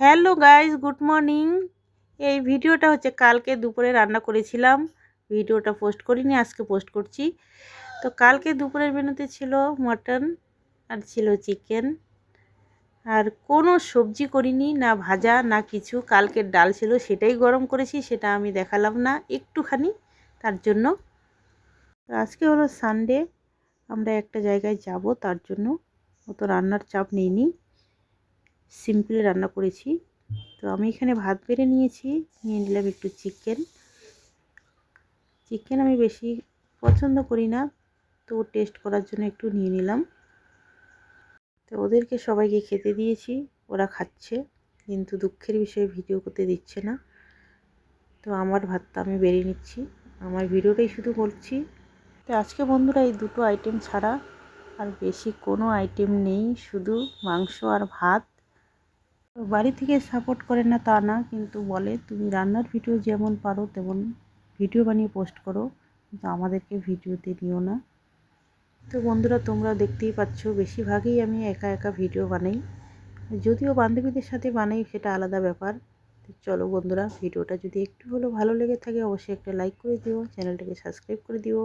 Hello guys, good morning. এই ভিডিওটা হচ্ছে কালকে দুপুরে রান্না করেছিলাম। ভিডিওটা পোস্ট করিনি, আজকে পোস্ট করছি। তো কালকে দুপুরের মেনুতে ছিল মটন আর ছিল চিকেন, আর কোনো সবজি করিনি, না ভাজা না কিছু। কালকের ডাল ছিল, সেটাই গরম করেছি, সেটা আমি দেখালাম না একটুখানি তার জন্য। তো আজকে হলো সানডে, আমরা একটা জায়গায় যাব, তার জন্য অত রান্নার চাপ নিইনি, সিম্পল রান্না করেছি। তো আমি এখানে ভাত বেড়ে নিয়েছি, নিয়ে নিলাম একটু চিকেন। চিকেন আমি বেশি পছন্দ করি না, তো টেস্ট করার জন্য একটু নিয়ে নিলাম। তো ওদেরকে সবাইকে খেতে দিয়েছি, ওরা খাচ্ছে, কিন্তু দুঃখের বিষয়ে ভিডিও করতে দিচ্ছে না। তো আমার ভাতটা আমি বেড়ে নিচ্ছি, আমার ভিডিওটাই শুধু করছি। তো আজকে বন্ধুরা এই দুটো আইটেম ছাড়া আর বেশি কোনো আইটেম নেই, শুধু মাংস আর ভাত। বাড়ি থেকে সাপোর্ট করে না তা না, কিন্তু বলে তুমি রান্নার ভিডিও যেমন পারো তেমন ভিডিও বানিয়ে পোস্ট করো, কিন্তু আমাদেরকে ভিডিওতে নিও না। তো বন্ধুরা তোমরা দেখতেই পাচ্ছ, বেশিরভাগই আমি একা একা ভিডিও বানাই, যদিও বান্ধবীদের সাথে বানাই সেটা আলাদা ব্যাপার। তো চলো বন্ধুরা, ভিডিওটা যদি একটু হলেও ভালো লেগে থাকে অবশ্যই একটা লাইক করে দিও, চ্যানেলটাকে সাবস্ক্রাইব করে দিও।